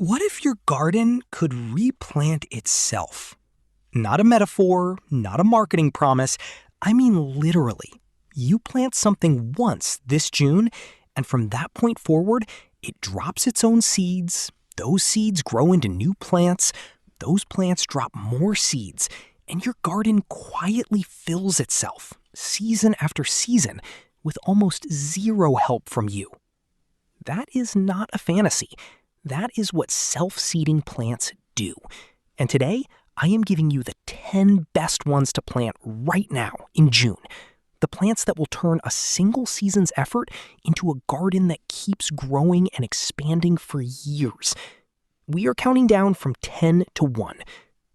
What if your garden could replant itself? Not a metaphor, not a marketing promise. I mean literally. You plant something once this June, and from that point forward, it drops its own seeds. Those seeds grow into new plants. Those plants drop more seeds, and your garden quietly fills itself, season after season, with almost zero help from you. That is not a fantasy. That is what self-seeding plants do. And today, I am giving you the 10 best ones to plant right now in June. The plants that will turn a single season's effort into a garden that keeps growing and expanding for years. We are counting down from 10 to 1.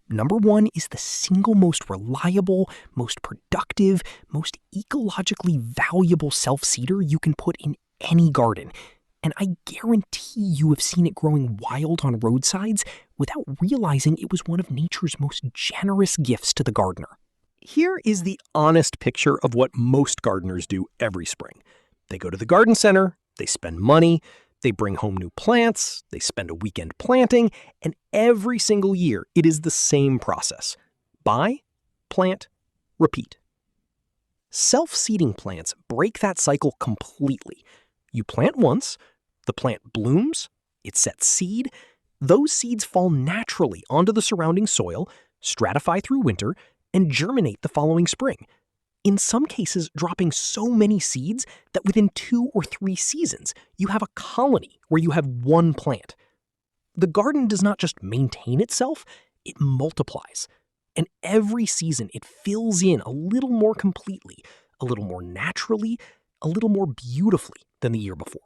Number 1 is the single most reliable, most productive, most ecologically valuable self-seeder you can put in any garden. And I guarantee you have seen it growing wild on roadsides without realizing it was one of nature's most generous gifts to the gardener. Here is the honest picture of what most gardeners do every spring. They go to the garden center, they spend money, they bring home new plants, they spend a weekend planting, and every single year it is the same process. Buy, plant, repeat. Self-seeding plants break that cycle completely. You plant once, the plant blooms, it sets seed, those seeds fall naturally onto the surrounding soil, stratify through winter, and germinate the following spring. In some cases, dropping so many seeds that within 2 or 3 seasons, you have a colony where you have one plant. The garden does not just maintain itself, it multiplies. And every season, it fills in a little more completely, a little more naturally, a little more beautifully than the year before.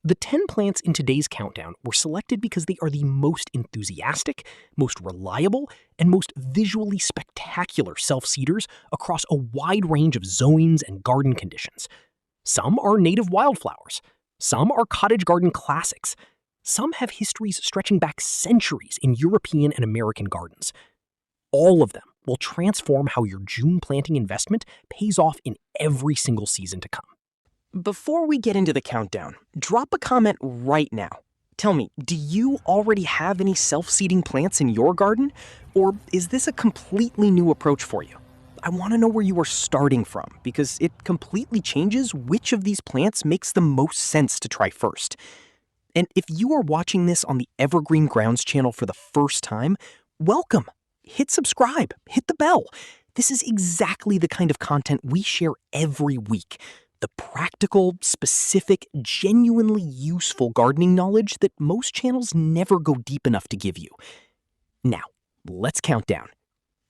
The 10 plants in today's countdown were selected because they are the most enthusiastic, most reliable, and most visually spectacular self-seeders across a wide range of zones and garden conditions. Some are native wildflowers. Some are cottage garden classics. Some have histories stretching back centuries in European and American gardens. All of them will transform how your June planting investment pays off in every single season to come. Before we get into the countdown, drop a comment right now. Tell me, do you already have any self-seeding plants in your garden? Or is this a completely new approach for you? I want to know where you are starting from, because it completely changes which of these plants makes the most sense to try first. And if you are watching this on the Evergreen Grounds channel for the first time, welcome! Hit subscribe, hit the bell. This is exactly the kind of content we share every week. The practical, specific, genuinely useful gardening knowledge that most channels never go deep enough to give you. Now, let's count down.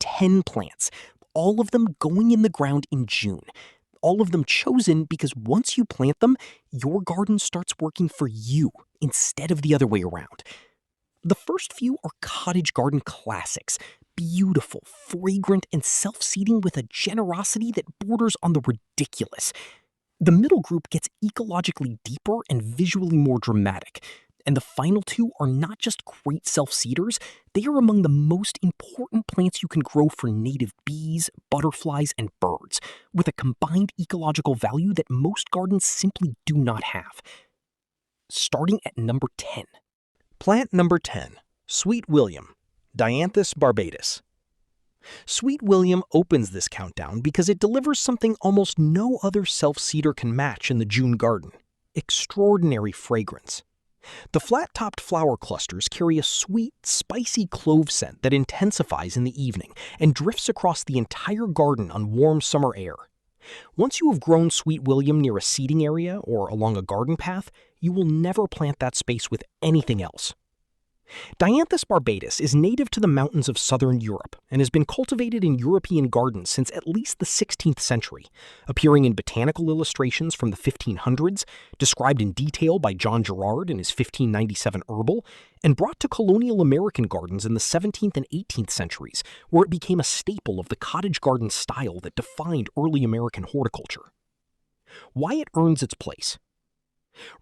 10 plants, all of them going in the ground in June. All of them chosen because once you plant them, your garden starts working for you instead of the other way around. The first few are cottage garden classics. Beautiful, fragrant, and self-seeding with a generosity that borders on the ridiculous. The middle group gets ecologically deeper and visually more dramatic. And the final 2 are not just great self-seeders, they are among the most important plants you can grow for native bees, butterflies, and birds, with a combined ecological value that most gardens simply do not have. Starting at number 10. Plant number 10, Sweet William, Dianthus barbatus. Sweet William opens this countdown because it delivers something almost no other self-seeder can match in the June garden: extraordinary fragrance. The flat-topped flower clusters carry a sweet, spicy clove scent that intensifies in the evening and drifts across the entire garden on warm summer air. Once you have grown Sweet William near a seeding area or along a garden path, you will never plant that space with anything else. Dianthus barbatus is native to the mountains of southern Europe and has been cultivated in European gardens since at least the 16th century, appearing in botanical illustrations from the 1500s, described in detail by John Gerard in his 1597 Herbal, and brought to colonial American gardens in the 17th and 18th centuries, where it became a staple of the cottage garden style that defined early American horticulture. Why it earns its place.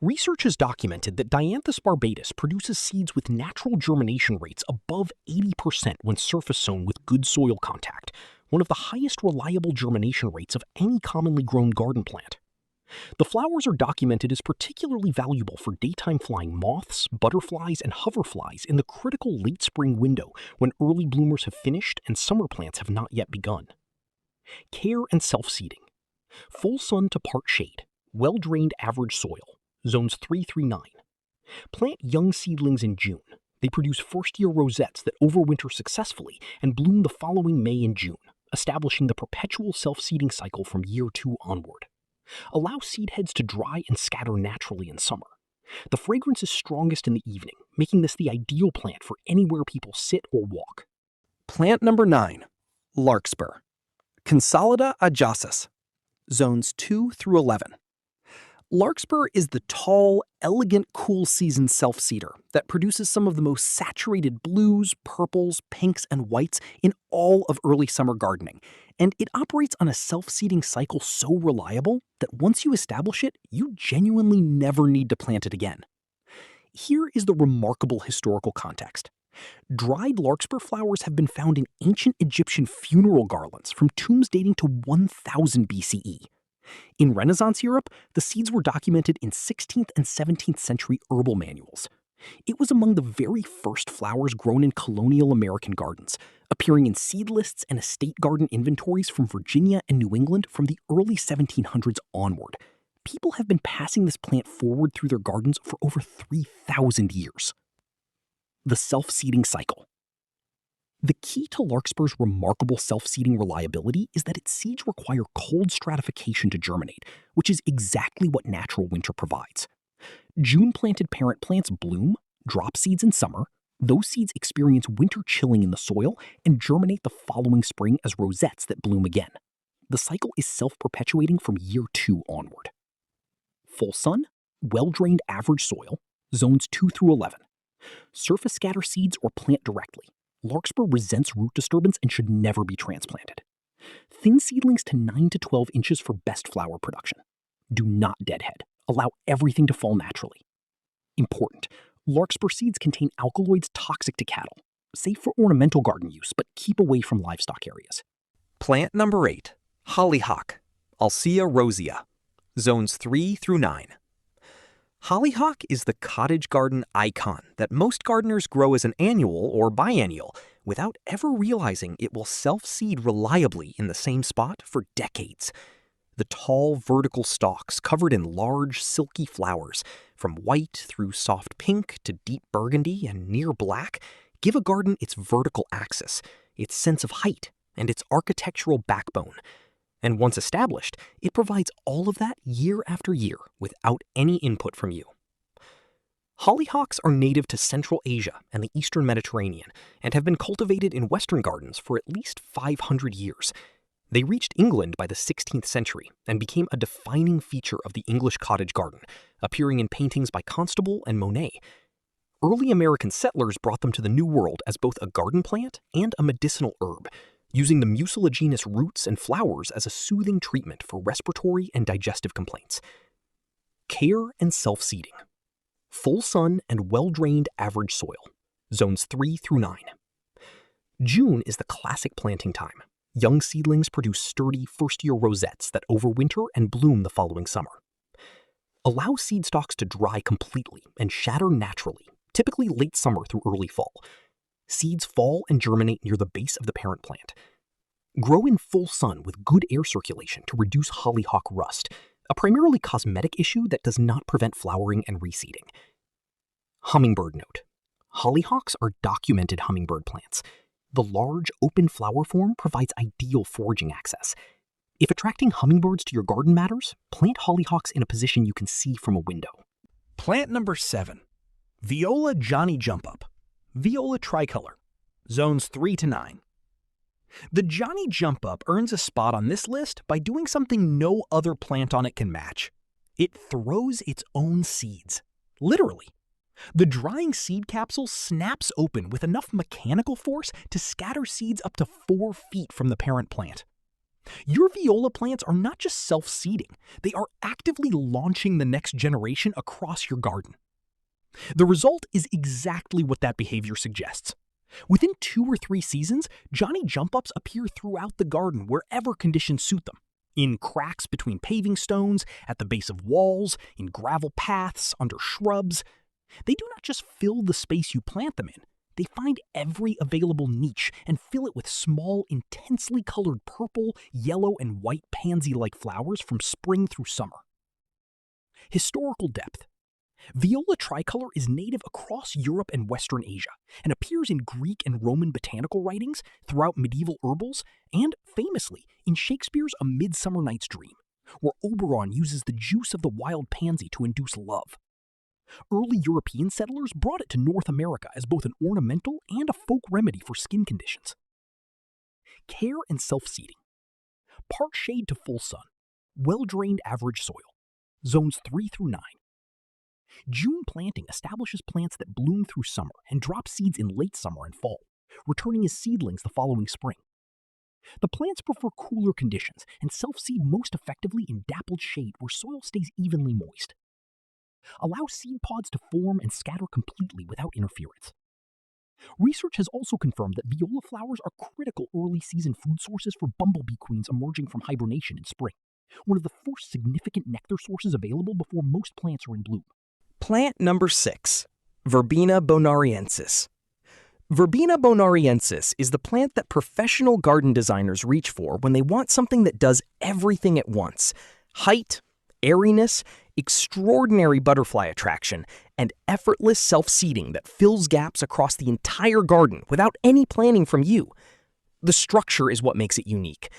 Research has documented that Dianthus barbatus produces seeds with natural germination rates above 80% when surface sown with good soil contact, one of the highest reliable germination rates of any commonly grown garden plant. The flowers are documented as particularly valuable for daytime flying moths, butterflies, and hoverflies in the critical late spring window when early bloomers have finished and summer plants have not yet begun. Care and self-seeding. Full sun to part shade, well-drained average soil, zones 3 through 9. Plant young seedlings in June. They produce first-year rosettes that overwinter successfully and bloom the following May and June, establishing the perpetual self-seeding cycle from year 2 onward. Allow seed heads to dry and scatter naturally in summer. The fragrance is strongest in the evening, making this the ideal plant for anywhere people sit or walk. Plant number 9, Larkspur. Consolida ajacis, zones 2 through 11. Larkspur is the tall, elegant cool season self-seeder that produces some of the most saturated blues, purples, pinks, and whites in all of early summer gardening, and it operates on a self-seeding cycle so reliable that once you establish it, you genuinely never need to plant it again. Here is the remarkable historical context. Dried larkspur flowers have been found in ancient Egyptian funeral garlands from tombs dating to 1000 BCE. In Renaissance Europe, the seeds were documented in 16th and 17th century herbal manuals. It was among the very first flowers grown in colonial American gardens, appearing in seed lists and estate garden inventories from Virginia and New England from the early 1700s onward. People have been passing this plant forward through their gardens for over 3,000 years. The self-seeding cycle. The key to larkspur's remarkable self-seeding reliability is that its seeds require cold stratification to germinate, which is exactly what natural winter provides. June-planted parent plants bloom, drop seeds in summer, those seeds experience winter chilling in the soil, and germinate the following spring as rosettes that bloom again. The cycle is self-perpetuating from year 2 onward. Full sun, well-drained average soil, zones 2 through 11. Surface scatter seeds or plant directly. Larkspur resents root disturbance and should never be transplanted. Thin seedlings to 9 to 12 inches for best flower production. Do not deadhead. Allow everything to fall naturally. Important: larkspur seeds contain alkaloids toxic to cattle. Safe for ornamental garden use, but keep away from livestock areas. Plant number 8, Hollyhock, Alcea rosea, zones 3 through 9. Hollyhock is the cottage garden icon that most gardeners grow as an annual or biennial without ever realizing it will self-seed reliably in the same spot for decades. The tall, vertical stalks covered in large, silky flowers, from white through soft pink to deep burgundy and near black, give a garden its vertical axis, its sense of height, and its architectural backbone. And once established, it provides all of that year after year without any input from you. Hollyhocks are native to Central Asia and the Eastern Mediterranean and have been cultivated in Western gardens for at least 500 years. They reached England by the 16th century and became a defining feature of the English cottage garden, appearing in paintings by Constable and Monet. Early American settlers brought them to the New World as both a garden plant and a medicinal herb, using the mucilaginous roots and flowers as a soothing treatment for respiratory and digestive complaints. Care and self-seeding. Full sun and well-drained average soil, zones 3 through 9. June is the classic planting time. Young seedlings produce sturdy first-year rosettes that overwinter and bloom the following summer. Allow seed stalks to dry completely and shatter naturally, typically late summer through early fall. Seeds fall and germinate near the base of the parent plant. Grow in full sun with good air circulation to reduce hollyhock rust, a primarily cosmetic issue that does not prevent flowering and reseeding. Hummingbird note. Hollyhocks are documented hummingbird plants. The large, open flower form provides ideal foraging access. If attracting hummingbirds to your garden matters, plant hollyhocks in a position you can see from a window. Plant number 7, Viola Johnny Jump Up, Viola tricolor, zones 3 to 9. The Johnny Jump Up earns a spot on this list by doing something no other plant on it can match. It throws its own seeds. Literally. The drying seed capsule snaps open with enough mechanical force to scatter seeds up to 4 feet from the parent plant. Your viola plants are not just self-seeding, they are actively launching the next generation across your garden. The result is exactly what that behavior suggests. Within 2 or 3 seasons, Johnny Jump Ups appear throughout the garden wherever conditions suit them. In cracks between paving stones, at the base of walls, in gravel paths, under shrubs. They do not just fill the space you plant them in, they find every available niche and fill it with small, intensely colored purple, yellow, and white pansy-like flowers from spring through summer. Historical depth. Viola tricolor is native across Europe and Western Asia, and appears in Greek and Roman botanical writings, throughout medieval herbals, and, famously, in Shakespeare's A Midsummer Night's Dream, where Oberon uses the juice of the wild pansy to induce love. Early European settlers brought it to North America as both an ornamental and a folk remedy for skin conditions. Care and self-seeding. Part shade to full sun. Well-drained average soil. Zones 3 through 9. June planting establishes plants that bloom through summer and drop seeds in late summer and fall, returning as seedlings the following spring. The plants prefer cooler conditions and self-seed most effectively in dappled shade where soil stays evenly moist. Allow seed pods to form and scatter completely without interference. Research has also confirmed that viola flowers are critical early season food sources for bumblebee queens emerging from hibernation in spring, one of the first significant nectar sources available before most plants are in bloom. Plant number 6, Verbena bonariensis. Verbena bonariensis is the plant that professional garden designers reach for when they want something that does everything at once: height, airiness, extraordinary butterfly attraction, and effortless self-seeding that fills gaps across the entire garden without any planning from you. The structure is what makes it unique.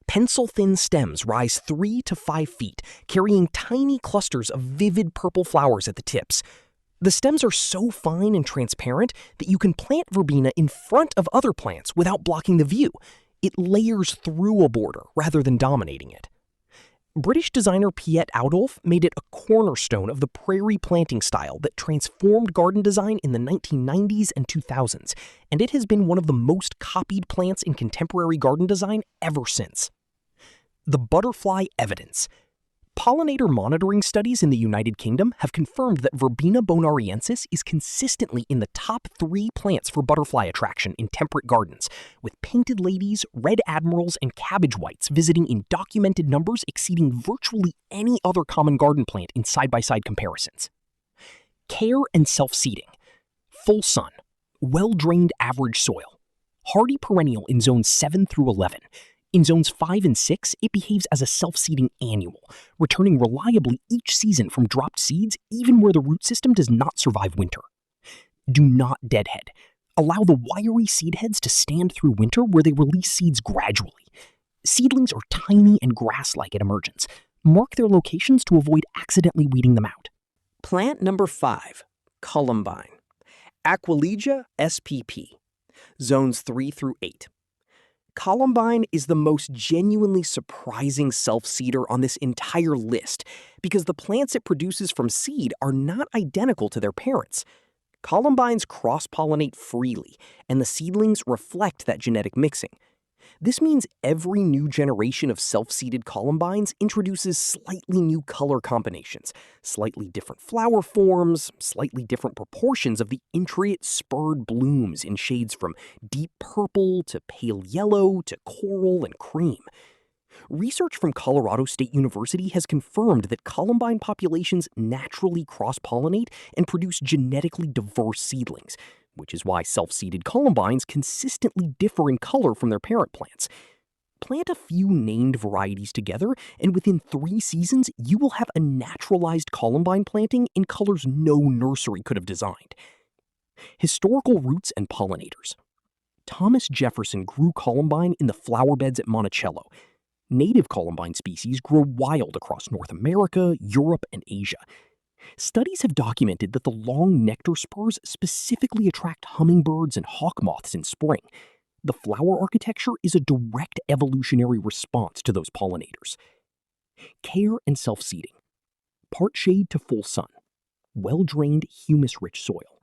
Pencil-thin stems rise 3 to 5 feet, carrying tiny clusters of vivid purple flowers at the tips. The stems are so fine and transparent that you can plant verbena in front of other plants without blocking the view. It layers through a border rather than dominating it. British designer Piet Oudolf made it a cornerstone of the prairie planting style that transformed garden design in the 1990s and 2000s, and it has been one of the most copied plants in contemporary garden design ever since. The butterfly evidence. Pollinator monitoring studies in the United Kingdom have confirmed that Verbena bonariensis is consistently in the top 3 plants for butterfly attraction in temperate gardens, with painted ladies, red admirals, and cabbage whites visiting in documented numbers exceeding virtually any other common garden plant in side-by-side comparisons. Care and self-seeding. Full sun. Well-drained average soil. Hardy perennial in zones 7 through 11. In zones 5 and 6, it behaves as a self-seeding annual, returning reliably each season from dropped seeds even where the root system does not survive winter. Do not deadhead. Allow the wiry seed heads to stand through winter where they release seeds gradually. Seedlings are tiny and grass-like at emergence. Mark their locations to avoid accidentally weeding them out. Plant number 5, Columbine. Aquilegia spp. Zones 3 through 8. Columbine is the most genuinely surprising self-seeder on this entire list because the plants it produces from seed are not identical to their parents. Columbines cross-pollinate freely, and the seedlings reflect that genetic mixing. This means every new generation of self-seeded columbines introduces slightly new color combinations, slightly different flower forms, slightly different proportions of the intricate spurred blooms in shades from deep purple to pale yellow to coral and cream. Research from Colorado State University has confirmed that columbine populations naturally cross-pollinate and produce genetically diverse seedlings, which is why self-seeded columbines consistently differ in color from their parent plants. Plant a few named varieties together, and within 3 seasons, you will have a naturalized columbine planting in colors no nursery could have designed. Historical roots and pollinators. Thomas Jefferson grew columbine in the flower beds at Monticello. Native columbine species grow wild across North America, Europe, and Asia. Studies have documented that the long nectar spurs specifically attract hummingbirds and hawk moths in spring. The flower architecture is a direct evolutionary response to those pollinators. Care and self-seeding. Part shade to full sun. Well-drained, humus-rich soil.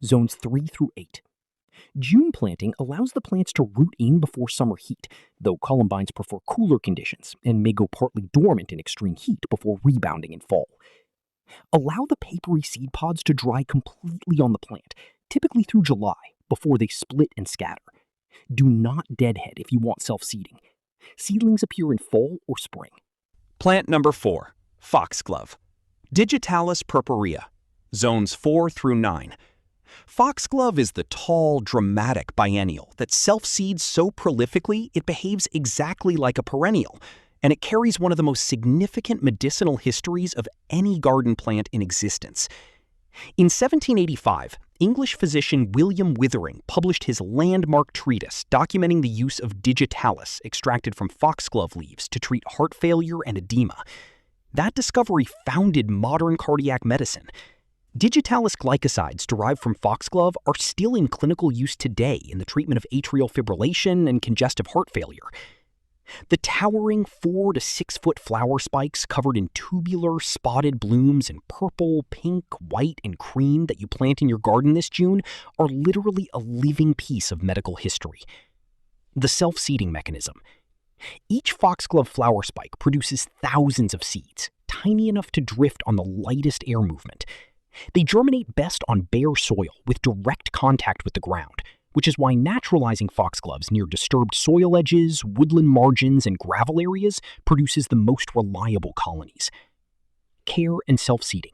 Zones 3 through 8. June planting allows the plants to root in before summer heat, though columbines prefer cooler conditions and may go partly dormant in extreme heat before rebounding in fall. Allow the papery seed pods to dry completely on the plant, typically through July, before they split and scatter. Do not deadhead if you want self-seeding. Seedlings appear in fall or spring. Plant number 4, Foxglove. Digitalis purpurea, zones 4 through 9. Foxglove is the tall, dramatic biennial that self-seeds so prolifically it behaves exactly like a perennial, and it carries one of the most significant medicinal histories of any garden plant in existence. In 1785, English physician William Withering published his landmark treatise documenting the use of digitalis extracted from foxglove leaves to treat heart failure and edema. That discovery founded modern cardiac medicine. Digitalis glycosides derived from foxglove are still in clinical use today in the treatment of atrial fibrillation and congestive heart failure. The towering 4 to 6 foot flower spikes covered in tubular, spotted blooms in purple, pink, white, and cream that you plant in your garden this June are literally a living piece of medical history. The self-seeding mechanism. Each foxglove flower spike produces thousands of seeds, tiny enough to drift on the lightest air movement. They germinate best on bare soil with direct contact with the ground, which is why naturalizing foxgloves near disturbed soil edges, woodland margins, and gravel areas produces the most reliable colonies. Care and self-seeding.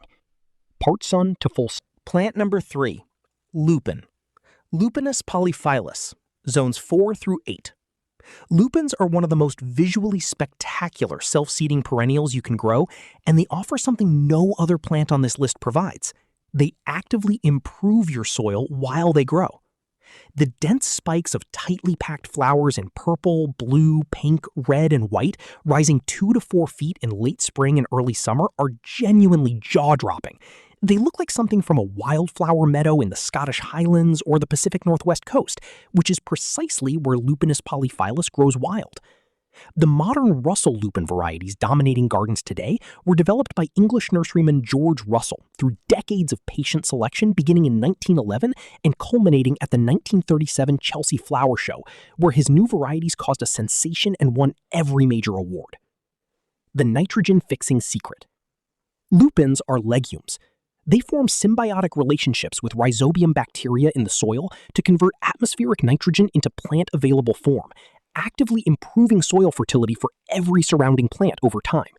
Part sun to full sun. Plant number 3, Lupin. Lupinus polyphyllus, zones 4 through 8. Lupins are one of the most visually spectacular self-seeding perennials you can grow, and they offer something no other plant on this list provides. They actively improve your soil while they grow. The dense spikes of tightly packed flowers in purple, blue, pink, red, and white, rising 2 to 4 feet in late spring and early summer, are genuinely jaw-dropping. They look like something from a wildflower meadow in the Scottish Highlands or the Pacific Northwest coast, which is precisely where Lupinus polyphyllus grows wild. The modern Russell lupin varieties dominating gardens today were developed by English nurseryman George Russell through decades of patient selection beginning in 1911 and culminating at the 1937 Chelsea Flower Show, where his new varieties caused a sensation and won every major award. The nitrogen-fixing secret. Lupins are legumes. They form symbiotic relationships with rhizobium bacteria in the soil to convert atmospheric nitrogen into plant-available form, actively improving soil fertility for every surrounding plant over time.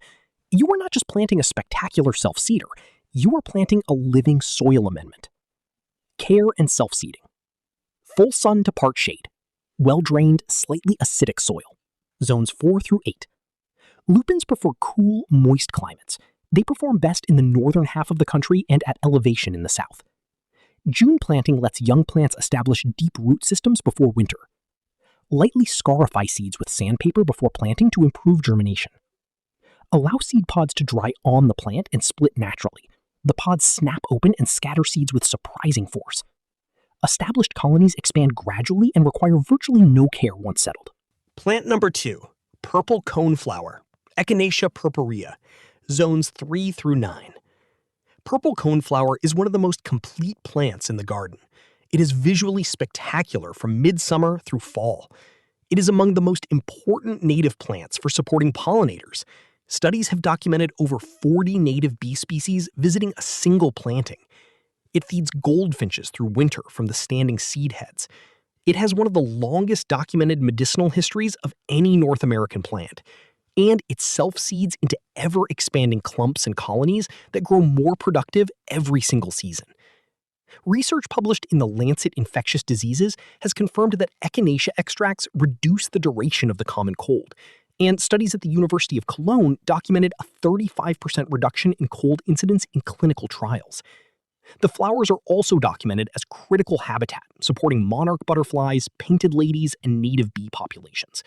You are not just planting a spectacular self-seeder, you are planting a living soil amendment. Care and self-seeding. Full sun to part shade. Well-drained, slightly acidic soil. Zones 4 through 8. Lupins prefer cool, moist climates. They perform best in the northern half of the country and at elevation in the south. June planting lets young plants establish deep root systems before winter. Lightly scarify seeds with sandpaper before planting to improve germination. Allow seed pods to dry on the plant and split naturally. The pods snap open and scatter seeds with surprising force. Established colonies expand gradually and require virtually no care once settled. Plant number 2, Purple Coneflower, Echinacea purpurea, zones 3 through 9. Purple coneflower is one of the most complete plants in the garden. It is visually spectacular from midsummer through fall. It is among the most important native plants for supporting pollinators. Studies have documented over 40 native bee species visiting a single planting. It feeds goldfinches through winter from the standing seed heads. It has one of the longest documented medicinal histories of any North American plant. And it self-seeds into ever-expanding clumps and colonies that grow more productive every single season. Research published in the Lancet Infectious Diseases has confirmed that echinacea extracts reduce the duration of the common cold, and studies at the University of Cologne documented a 35% reduction in cold incidence in clinical trials. The flowers are also documented as critical habitat, supporting monarch butterflies, painted ladies, and native bee populations.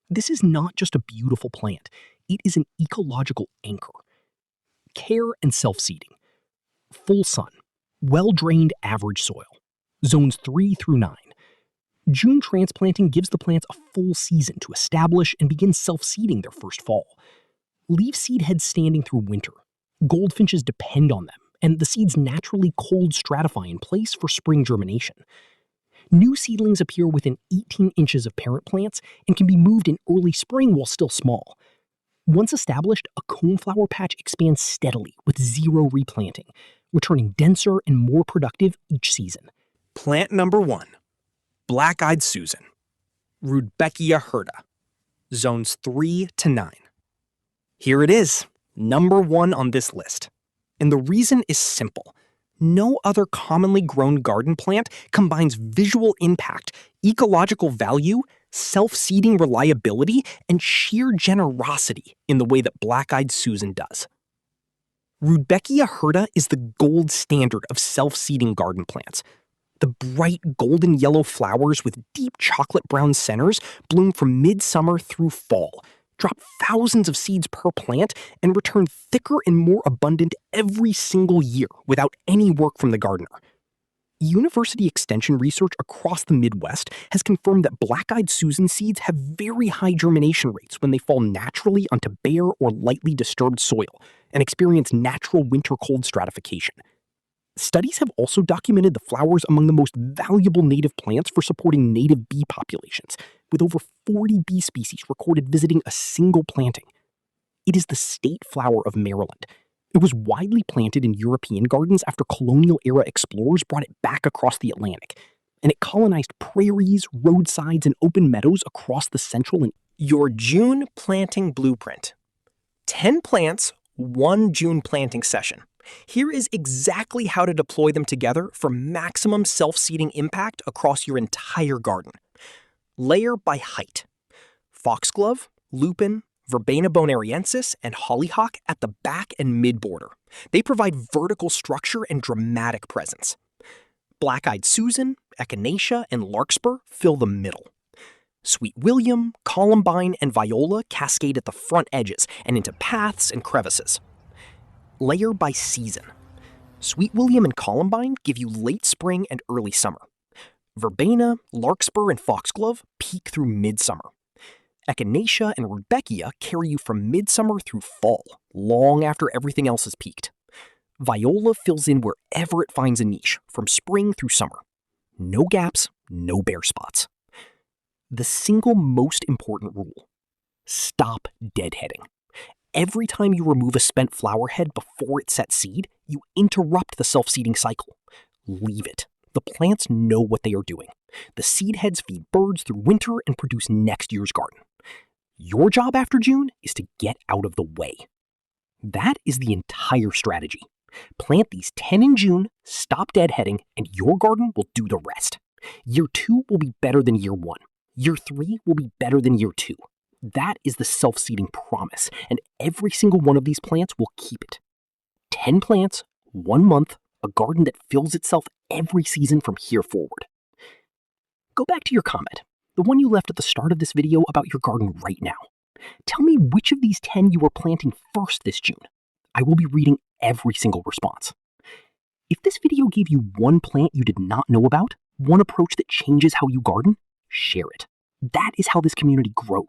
This is not just a beautiful plant, it is an ecological anchor. Care and self-seeding. Full sun. Well-drained average soil. Zones 3 through 9. June transplanting gives the plants a full season to establish and begin self-seeding their first fall. Leave seed heads standing through winter. Goldfinches depend on them, and the seeds naturally cold stratify in place for spring germination. New seedlings appear within 18 inches of parent plants and can be moved in early spring while still small. Once established, a coneflower patch expands steadily with zero replanting, returning denser and more productive each season. Plant number 1, Black-Eyed Susan, Rudbeckia hirta, zones 3 to 9. Here it is, number 1 on this list. And the reason is simple. No other commonly grown garden plant combines visual impact, ecological value, self-seeding reliability, and sheer generosity in the way that Black-Eyed Susan does. Rudbeckia hirta is the gold standard of self-seeding garden plants. The bright golden yellow flowers with deep chocolate brown centers bloom from midsummer through fall, drop thousands of seeds per plant, and return thicker and more abundant every single year without any work from the gardener. University extension research across the Midwest has confirmed that Black-Eyed Susan seeds have very high germination rates when they fall naturally onto bare or lightly disturbed soil and experience natural winter cold stratification. Studies have also documented the flowers among the most valuable native plants for supporting native bee populations, with over 40 bee species recorded visiting a single planting. It is the state flower of Maryland. It was widely planted in European gardens after colonial-era explorers brought it back across the Atlantic, and it colonized prairies, roadsides, and open meadows across the central and Your June planting blueprint. 10 plants, 1 June planting session. Here is exactly how to deploy them together for maximum self-seeding impact across your entire garden. Layer by height. Foxglove, Lupin, Verbena bonariensis, and Hollyhock at the back and mid-border. They provide vertical structure and dramatic presence. Black-Eyed Susan, Echinacea, and Larkspur fill the middle. Sweet William, Columbine, and Viola cascade at the front edges and into paths and crevices. Layer by season. Sweet William and Columbine give you late spring and early summer. Verbena, Larkspur, and Foxglove peak through midsummer. Echinacea and Rudbeckia carry you from midsummer through fall, long after everything else has peaked. Viola fills in wherever it finds a niche, from spring through summer. No gaps, no bare spots. The single most important rule: stop deadheading. Every time you remove a spent flower head before it sets seed, you interrupt the self-seeding cycle. Leave it. The plants know what they are doing. The seed heads feed birds through winter and produce next year's garden. Your job after June is to get out of the way. That is the entire strategy. Plant these 10 in June, stop deadheading, and your garden will do the rest. Year 2 will be better than year 1. Year 3 will be better than year 2. That is the self-seeding promise, and every single one of these plants will keep it. 10 plants, 1 month, a garden that fills itself every season from here forward. Go back to your comment, the one you left at the start of this video about your garden right now. Tell me which of these 10 you are planting first this June. I will be reading every single response. If this video gave you one plant you did not know about, one approach that changes how you garden, share it. That is how this community grows.